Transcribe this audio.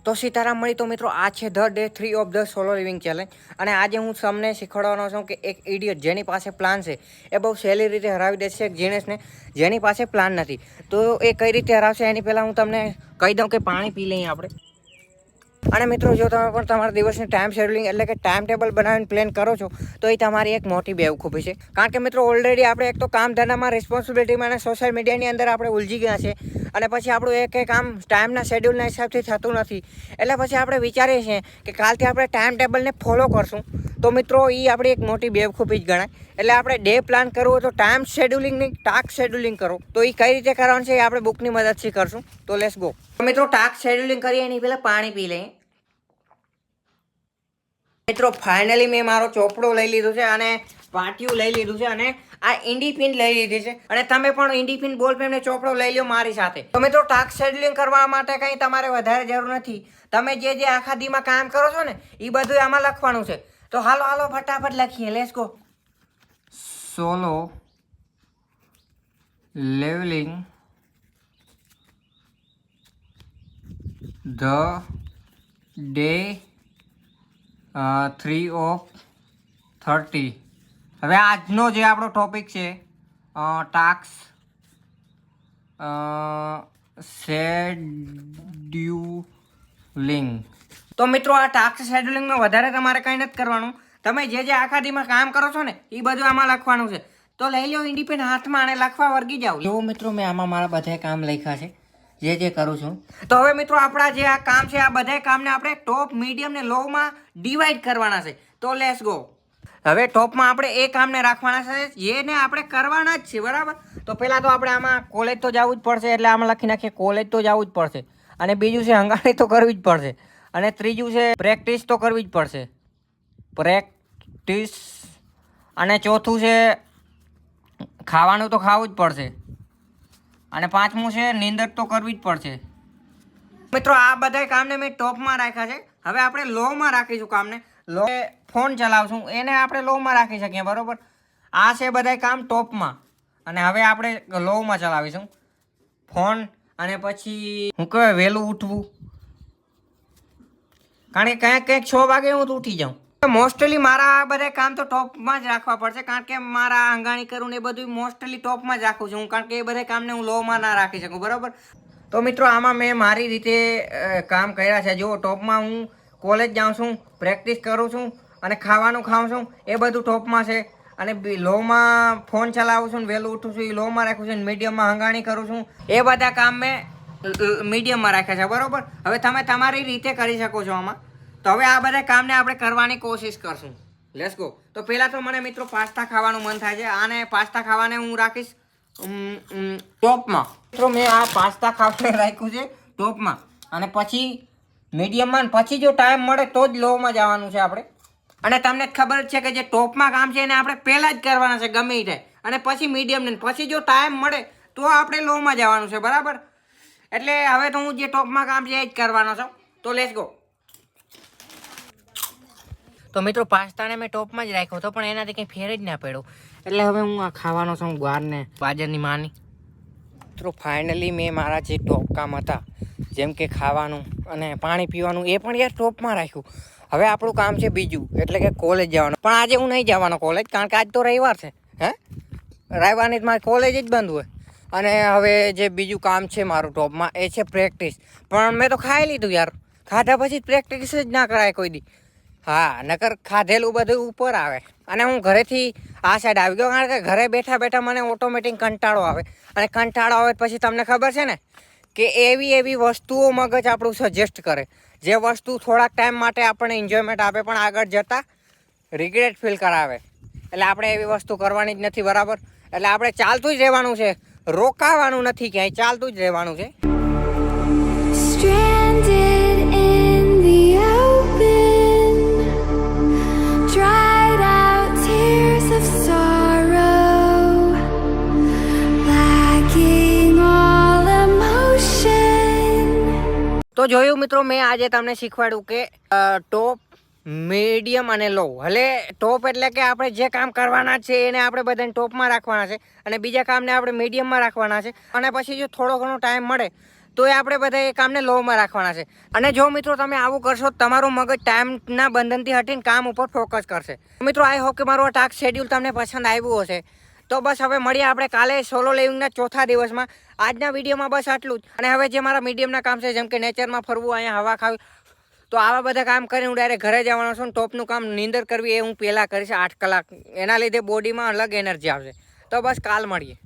તો સીતારામ મળી તો મિત્રો આ છે the day 3 of the solo living challenge અને આજે હું તમને શીખવાડવાનો છું કે એક ઇડિયટ જેની પાસે પ્લાન છે એ બહુ સહેલી રીતે હરાવી દેશે એક જીનેસને જેની પાસે પ્લાન નથી. તો એ કઈ રીતે હરાવશે એની પહેલાં હું તમને કહી દઉં કે પાણી પી લઈએ આપણે. અને મિત્રો જો તમે પણ તમારા દિવસની ટાઈમ શેડ્યુલિંગ એટલે કે ટાઈમ ટેબલ બનાવીને પ્લાન કરો છો તો એ તમારી એક મોટી બેવકૂફી છે. કારણ કે મિત્રો ઓલરેડી આપણે એક તો કામ ધંધામાં રિસ્પોન્સિબિલિટીમાં અને સોશિયલ મીડિયાની અંદર આપણે ઉલજી ગયા છે અને પછી આપણું એક કામ ટાઈમના શેડ્યુલના હિસાબથી થતું નથી. એટલે પછી આપણે વિચારીએ છીએ કે કાલથી આપણે ટાઈમ ટેબલને ફોલો કરશું. તો મિત્રો એ આપણી એક મોટી બેવકૂફી જ ગણાય. એટલે આપણે ડે પ્લાન કરવું તો ટાઈમ શેડ્યુલિંગની ટાસ્ક શેડ્યુલિંગ કરો. તો એ કઈ રીતે કરવાનું છે એ આપણે બુકની મદદથી કરશું. તો લેટ્સ ગો. તો મિત્રો ટાસ્ક શેડ્યુલિંગ કરીએ એની પહેલાં પાણી પી લઈએ. મિત્રો ફાઇનલી મેં મારો ચોપડો લઈ લીધો છે અને પાટિયું લઈ લીધું છે અને આ ઇન્ડીપિન લઈ લીધી છે અને તમે પણ ઇન્ડીપિન બોલ પેન ને ચોપડો લઈ લો મારી સાથે. તો મિત્રો ટાસ્ક શેડ્યુલિંગ કરવા માટે કંઈ તમારે વધારે જરૂર નથી. તમે જે આખા દીમાં કામ કરો છો ને એ બધું આમાં લખવાનું છે. તો હાલો ફટાફટ લખીએ. Let's go. Solo levelling the day 3 of 30. હવે આજનો જે આપણો ટોપિક છે ટાસ્ક શેડ્યુલિંગ. તો મિત્રો આ ટાસ્ક શેડ્યુલિંગમાં વધારે તમારે કંઈ નથી કરવાનું. તમે જે આખા દીમાં કામ કરો છો ને એ બધું આમાં લખવાનું છે. તો લઈ લો ઇન્ડિપેન્ડ હાથમાં અને લખવા વર્ગી જાઓ. જો મિત્રો મેં આમાં મારા બધા કામ લખ્યા છે જે કરું છું. તો હવે મિત્રો આપણા જે આ કામ છે આ બધા કામને આપણે ટોપ મીડિયમ ને લોમાં ડિવાઈડ કરવાના છે. તો લેટ્સ ગો. હવે ટોપમાં આપણે એ કામને રાખવાના છે જેને આપણે કરવાના જ છે, બરાબર. તો પહેલાં તો આપણે આમાં કોલેજ તો જવું જ પડશે એટલે આમાં લખી નાખીએ કોલેજ તો જવું જ પડશે. અને બીજું છે હંગાણી તો કરવી જ પડશે. અને ત્રીજું છે પ્રેક્ટિસ તો કરવી જ પડશે, પ્રેક્ટિસ. અને ચોથું છે ખાવાનું તો ખાવું જ પડશે. અને પાંચમું છે નીંદર તો કરવી જ પડશે. મિત્રો આ બધા કામને મેં ટોપમાં રાખ્યા છે. હવે આપણે લોમાં રાખીશું કામને. લો ફોન ચલાવશું એને આપણે લોમાં રાખી શકીએ, બરોબર. આ છે બધા કામ ટોપમાં અને હવે આપણે લોમાં ચલાવીશું ફોન. અને પછી હું કહેવાય વહેલું ઉઠવું, કારણ કે કંઈક 6 વાગે હું તો ઉઠી જાઉં. મોસ્ટલી મારા આ બધા કામ તો ટોપમાં જ રાખવા પડશે કારણ કે મારા આંગણી કરવું ને એ બધું મોસ્ટલી ટોપમાં જ રાખું છું હું, કારણ કે એ બધા કામને હું લોમાં ના રાખી શકું, બરાબર. તો મિત્રો આમાં મેં મારી રીતે કામ કર્યા છે. જો ટોપમાં હું કોલેજ જાઉં છું, પ્રેક્ટિસ કરું છું અને ખાવાનું ખાઉં છું એ બધું ટોપમાં છે. અને લોમાં ફોન ચલાવું છું ને વહેલું ઉઠું છું એ લોમાં રાખું છું. મીડિયમમાં હંગાણી કરું છું એ બધા કામ મેં મીડિયમમાં રાખ્યા છે, બરાબર. હવે તમે તમારી રીતે કરી શકો છો આમાં. તો હવે આ બધા કામને આપણે કરવાની કોશિશ કરશું. Let's go. તો પહેલાં તો મને મિત્રો પાસ્તા ખાવાનું મન થાય છે અને પાસ્તા ખાવાને હું રાખીશ ટોપમાં. મિત્રો મેં આ પાસ્તા ખાવાને રાખ્યું છે ટોપમાં અને પછી મીડિયમમાં. પછી જો ટાઈમ મળે તો જ લોમાં જવાનું છે આપણે. અને તમને ખબર જ છે કે જે ટોપમાં કામ છે એને આપણે પહેલાં જ કરવાના છે ગમે એ થાય. અને પછી મીડિયમને પછી જો ટાઈમ મળે તો આપણે લોમાં જવાનું છે, બરાબર. એટલે હવે તો હું જે ટોપમાં કામ છે એ જ કરવાનો છું. તો લેટ્સ ગો. તો મિત્રો પાસ્તાને મેં ટોપમાં જ રાખ્યો હતો પણ એનાથી કંઈ ફેર જ ના પડ્યો. એટલે હવે હું આ ખાવાનો છું ગ્વારને બાજરની માની. મિત્રો ફાઇનલી મેં મારા જે ટોપ કામ હતા જેમ કે ખાવાનું અને પાણી પીવાનું એ પણ યાર ટોપમાં રાખ્યું. હવે આપણું કામ છે બીજું એટલે કે કોલેજ જવાનું. પણ આજે હું નહીં જવાનો કોલેજ કારણ કે આજ તો રવિવાર છે. રવિવારની મારી કોલેજ જ બંધ હોય. અને હવે જે બીજું કામ છે મારું ટોપમાં એ છે પ્રેક્ટિસ. પણ મેં તો ખાઈ લીધું યાર. ખાધા પછી પ્રેક્ટિસ જ ના કરાય કોઈ દી. હા, નકર ખાધેલું બધું ઉપર આવે. અને હું ઘરેથી આ સાઈડ આવી ગયો કારણ કે ઘરે બેઠા બેઠા મને ઓટોમેટિક કંટાળો આવે. અને કંટાળો આવે પછી તમને ખબર છે ને કે એવી વસ્તુઓ મગજ આપણું સજેસ્ટ કરે જે વસ્તુ થોડાક ટાઈમ માટે આપણને એન્જોયમેન્ટ આપે પણ આગળ જતાં રિગ્રેટ ફીલ કરાવે. એટલે આપણે એવી વસ્તુ કરવાની જ નથી, બરાબર. એટલે આપણે ચાલતું જ રહેવાનું છે, રોકાવાનું નથી ક્યાંય, ચાલતું જ રહેવાનું છે. તો જોયું મિત્રો મેં આજે તમને શીખવાડ્યું કે ટોપ, મીડિયમ અને લો. એટલે ટોપ એટલે કે આપણે જે કામ કરવાના છે એને આપણે બધાને ટોપમાં રાખવાના છે અને બીજા કામને આપણે મીડિયમમાં રાખવાના છે. અને પછી જો થોડો ઘણો ટાઈમ મળે તો એ આપણે બધા એ કામને લોમાં રાખવાના છે. અને જો મિત્રો તમે આવું કરશો તો તમારું મગજ ટાઈમના બંધનથી હટીને કામ ઉપર ફોકસ કરશે. મિત્રો આઈ હોપ કે મારું આ ટાસ્ક શેડ્યુલ તમને પસંદ આવ્યું હશે. તો બસ હવે મળીએ આપણે કાલે સોલો લિવિંગના ચોથા દિવસમાં. આજના વિડીયોમાં બસ આટલું જ. અને હવે જે મારા મીડિયમના કામ છે, જેમ કે નેચરમાં ફરવું, અહીંયા હવા ખાવી, તો આવા બધા કામ કરીને હું ડાયરેક્ટ ઘરે જવાનો છું. ટોપનું કામ નીંદર કરવી એ હું પહેલાં કરીશ 8 કલાક. એના લીધે બોડીમાં અલગ એનર્જી આવશે. તો બસ કાલ મળીએ.